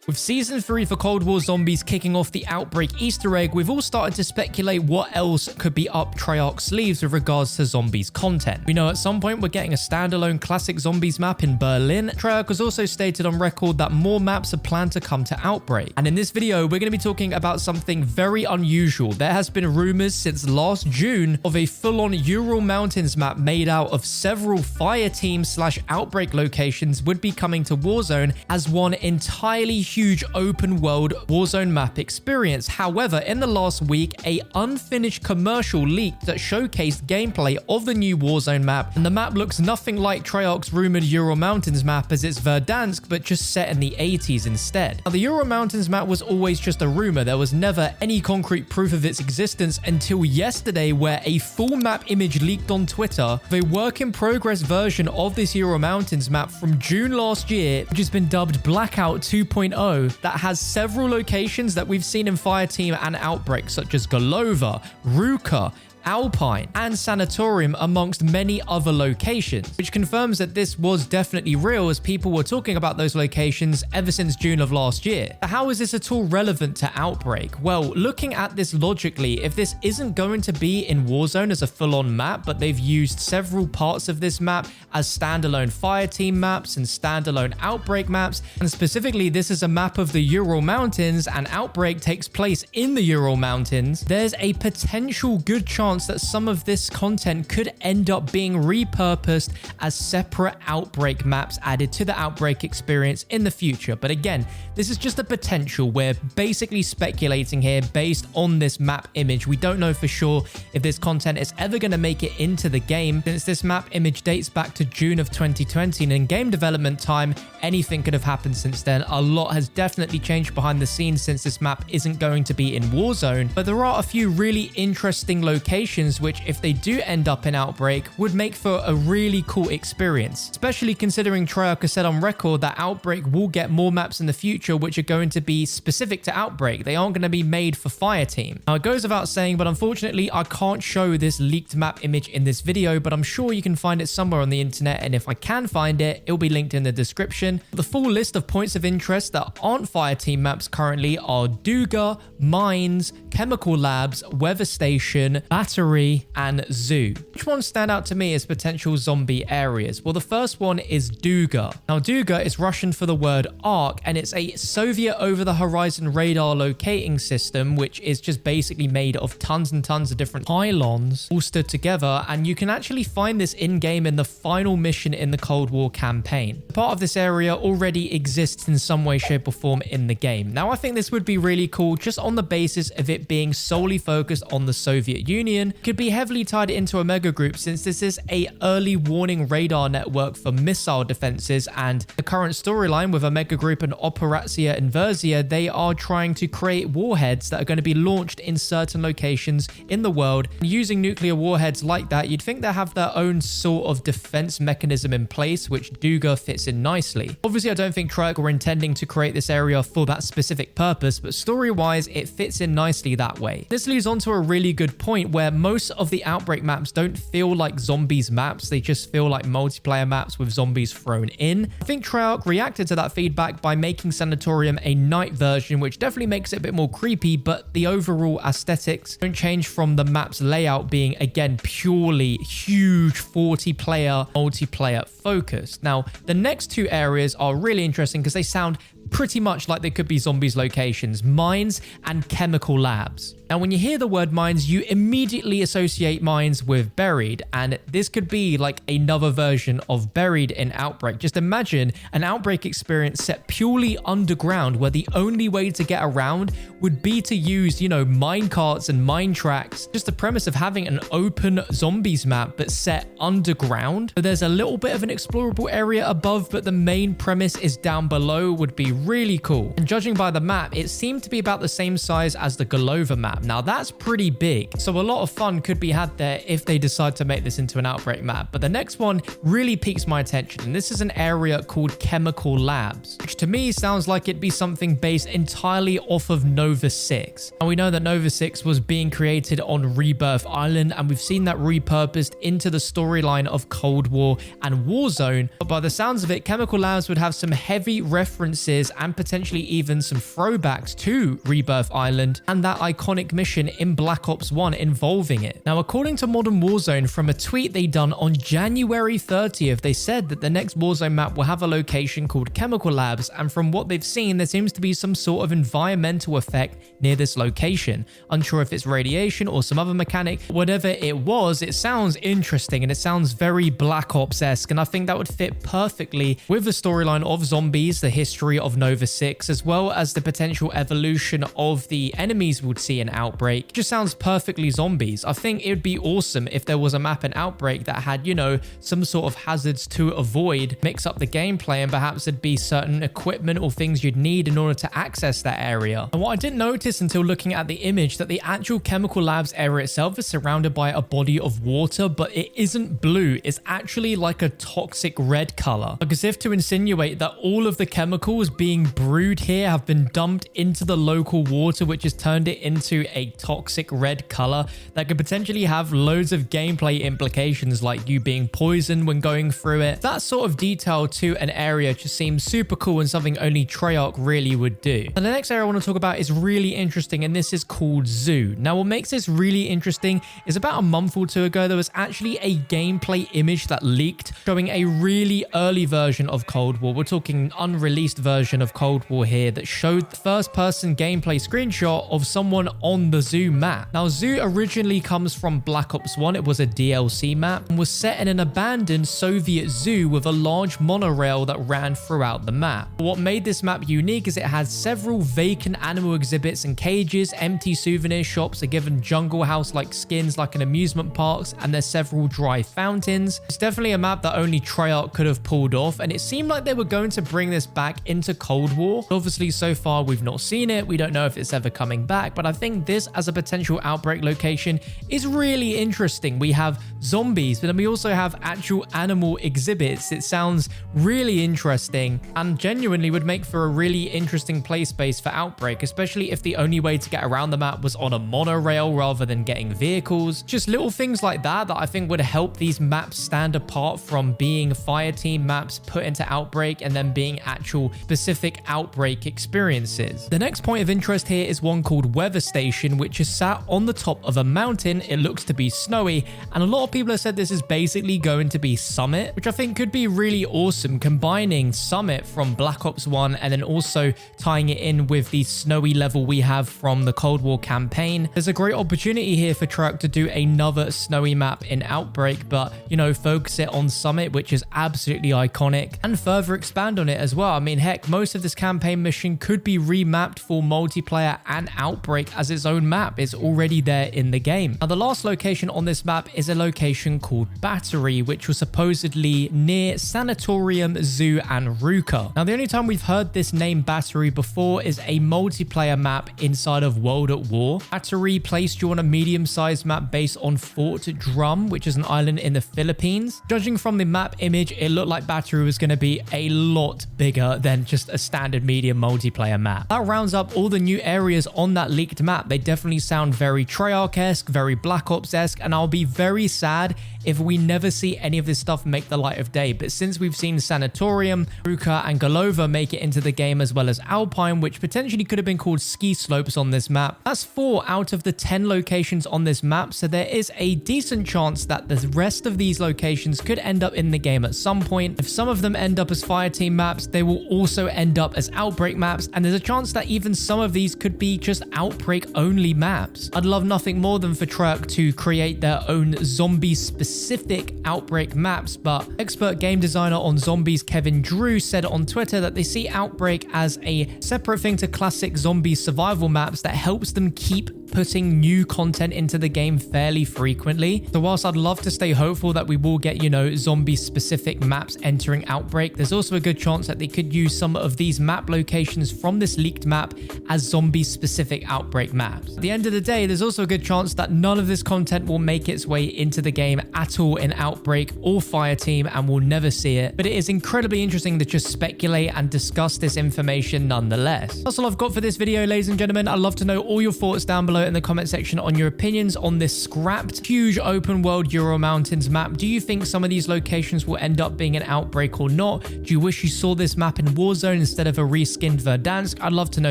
With Season 3 for Cold War Zombies kicking off the Outbreak Easter egg, we've all started to speculate what else could be up Treyarch's sleeves with regards to Zombies content. We know at some point we're getting a standalone classic Zombies map in Berlin. Treyarch has also stated on record that more maps are planned to come to Outbreak. And in this video, we're going to be talking about something very unusual. There has been rumors since last June of a full-on Ural Mountains map made out of several fireteam / Outbreak locations would be coming to Warzone as one entirely huge open world Warzone map experience. However, in the last week, a unfinished commercial leaked that showcased gameplay of the new Warzone map, and the map looks nothing like Treyarch's rumored Ural Mountains map, as it's Verdansk but just set in the 80s instead. Now, the Ural Mountains map was always just a rumor. There was never any concrete proof of its existence until yesterday, where a full map image leaked on Twitter of a work in progress version of this Ural Mountains map from June last year, which has been dubbed Blackout 2.0, that has several locations that we've seen in Fireteam and Outbreak, such as Golova, Ruka, Alpine, and Sanatorium, amongst many other locations, which confirms that this was definitely real, as people were talking about those locations ever since June of last year. But how is this at all relevant to Outbreak? Well, looking at this logically, if this isn't going to be in Warzone as a full-on map, but they've used several parts of this map as standalone Fireteam maps and standalone Outbreak maps, and specifically this is a map of the Ural Mountains and Outbreak takes place in the Ural Mountains, there's a potential good chance that some of this content could end up being repurposed as separate Outbreak maps added to the Outbreak experience in the future. But again, this is just a potential. We're basically speculating here based on this map image. We don't know for sure if this content is ever going to make it into the game, since this map image dates back to June of 2020, and in game development time, anything could have happened since then. A lot has definitely changed behind the scenes since this map isn't going to be in Warzone, but there are a few really interesting locations which, if they do end up in Outbreak, would make for a really cool experience, especially considering Treyarch has said on record that Outbreak will get more maps in the future which are going to be specific to Outbreak. They aren't going to be made for Fireteam. Now, it goes without saying, but unfortunately I can't show this leaked map image in this video, but I'm sure you can find it somewhere on the internet, and if I can find it, it'll be linked in the description. The full list of points of interest that aren't Fireteam maps currently are Duga, Mines, Chemical Labs, Weather Station, Battery, and Zoo. Which ones stand out to me as potential zombie areas? Well, the first one is Duga. Now, Duga is Russian for the word arc, and it's a Soviet over-the-horizon radar locating system, which is just basically made of tons and tons of different pylons all stood together, and you can actually find this in-game in the final mission in the Cold War campaign. Part of this area already exists in some way, shape, or form in the game. Now, I think this would be really cool just on the basis of it being solely focused on the Soviet Union. Could be heavily tied into a mega group, since this is a early warning radar network for missile defenses, and the current storyline with a mega group and Operacja Inversia, they are trying to create warheads that are going to be launched in certain locations in the world. And using nuclear warheads like that, you'd think they have their own sort of defense mechanism in place, which Duga fits in nicely. Obviously, I don't think Treyarch were intending to create this area for that specific purpose, but story-wise, it fits in nicely that way. This leads on to a really good point where most of the Outbreak maps don't feel like zombies maps, they just feel like multiplayer maps with zombies thrown in. I think Treyarch reacted to that feedback by making Sanatorium a night version, which definitely makes it a bit more creepy, but the overall aesthetics don't change from the map's layout being, again, purely huge 40-player multiplayer focused. Now, the next two areas are really interesting because they sound pretty much like they could be zombies locations: Mines and Chemical Labs. Now, when you hear the word mines, you immediately associate mines with Buried, and this could be like another version of Buried in Outbreak. Just imagine an Outbreak experience set purely underground, where the only way to get around would be to use, you know, mine carts and mine tracks. Just the premise of having an open zombies map but set underground. So there's a little bit of an explorable area above, but the main premise is down below would be really cool. And judging by the map, it seemed to be about the same size as the Golova map. Now, that's pretty big, so a lot of fun could be had there if they decide to make this into an Outbreak map. But the next one really piques my attention, and this is an area called Chemical Labs, which to me sounds like it'd be something based entirely off of Nova 6. And we know that Nova 6 was being created on Rebirth Island, and we've seen that repurposed into the storyline of Cold War and Warzone. But by the sounds of it, Chemical Labs would have some heavy references areas and potentially even some throwbacks to Rebirth Island and that iconic mission in Black Ops 1 involving it. Now, according to Modern Warzone, from a tweet they done on January 30th, they said that the next Warzone map will have a location called Chemical Labs, and from what they've seen, there seems to be some sort of environmental effect near this location. Unsure if it's radiation or some other mechanic. Whatever it was, it sounds interesting and it sounds very Black Ops-esque, and I think that would fit perfectly with the storyline of zombies, the history of Nova 6, as well as the potential evolution of the enemies we'd see in Outbreak. It just sounds perfectly zombies. I think it would be awesome if there was a map in Outbreak that had, you know, some sort of hazards to avoid, mix up the gameplay, and perhaps there'd be certain equipment or things you'd need in order to access that area. And what I didn't notice until looking at the image, that the actual Chemical Labs area itself is surrounded by a body of water, but it isn't blue. It's actually like a toxic red color, like as if to insinuate that all of the chemicals being brewed here have been dumped into the local water, which has turned it into a toxic red color that could potentially have loads of gameplay implications, like you being poisoned when going through it. That sort of detail to an area just seems super cool and something only Treyarch really would do. And the next area I want to talk about is really interesting, and this is called Zoo. Now, what makes this really interesting is about a month or two ago, there was actually a gameplay image that leaked showing a really early version of Cold War. We're talking an unreleased version of Cold War here that showed the first-person gameplay screenshot of someone on the Zoo map. Now, Zoo originally comes from Black Ops 1. It was a DLC map and was set in an abandoned Soviet zoo with a large monorail that ran throughout the map. What made this map unique is it had several vacant animal exhibits and cages, empty souvenir shops, a given jungle house-like skins like in amusement parks, and there's several dry fountains. It's definitely a map that only Treyarch could have pulled off, and it seemed like they were going to bring this back into Cold War. Obviously, so far we've not seen it. We don't know if it's ever coming back, but I think this as a potential Outbreak location is really interesting. We have zombies, but then we also have actual animal exhibits. It sounds really interesting and genuinely would make for a really interesting play space for Outbreak, especially if the only way to get around the map was on a monorail rather than getting vehicles. Just little things like that I think would help these maps stand apart from being Fireteam maps put into Outbreak and then being actual specific Outbreak experiences. The next point of interest here is one called Weather Station, which is sat on the top of a mountain. It looks to be snowy, and a lot of people have said this is basically going to be Summit, which I think could be really awesome, combining Summit from Black Ops 1 and then also tying it in with the snowy level we have from the Cold War campaign. There's a great opportunity here for Treyarch to do another snowy map in Outbreak, but, you know, focus it on Summit, which is absolutely iconic, and further expand on it as well. I mean, heck, most of this campaign mission could be remapped for multiplayer and Outbreak as its own map. It's already there in the game. Now, the last location on this map is a location called Battery, which was supposedly near Sanatorium, Zoo, and Ruka. Now, the only time we've heard this name Battery before is a multiplayer map inside of World at War. Battery placed you on a medium-sized map based on Fort Drum, which is an island in the Philippines. Judging from the map image, it looked like Battery was going to be a lot bigger than just a standard medium multiplayer map. That rounds up all the new areas on that leaked map. They definitely sound very Treyarch-esque, very Black Ops-esque, and I'll be very sad if we never see any of this stuff make the light of day. But since we've seen Sanatorium, Ruka, and Golova make it into the game, as well as Alpine, which potentially could have been called ski slopes on this map, that's 4 out of the 10 locations on this map, so there is a decent chance that the rest of these locations could end up in the game at some point. If some of them end up as Fireteam maps, they will also end up as Outbreak maps, and there's a chance that even some of these could be just Outbreak only maps. I'd love nothing more than for Treyarch to create their own zombie-specific Outbreak maps, but expert game designer on zombies Kevin Drew said on Twitter that they see Outbreak as a separate thing to classic zombie survival maps that helps them keep putting new content into the game fairly frequently. So whilst I'd love to stay hopeful that we will get, you know, zombie-specific maps entering Outbreak, there's also a good chance that they could use some of these map locations from this leaked map as zombie-specific Outbreak maps. At the end of the day, there's also a good chance that none of this content will make its way into the game at all in Outbreak or Fireteam, and we'll never see it. But it is incredibly interesting to just speculate and discuss this information nonetheless. That's all I've got for this video, ladies and gentlemen. I'd love to know all your thoughts down below. below in the comment section on your opinions on this scrapped, huge open world Ural Mountains map. Do you think some of these locations will end up being an Outbreak or not? Do you wish you saw this map in Warzone instead of a reskinned Verdansk? I'd love to know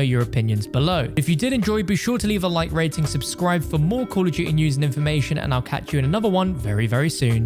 your opinions below. If you did enjoy, be sure to leave a like rating, subscribe for more Call of Duty news and information, and I'll catch you in another one very, very soon.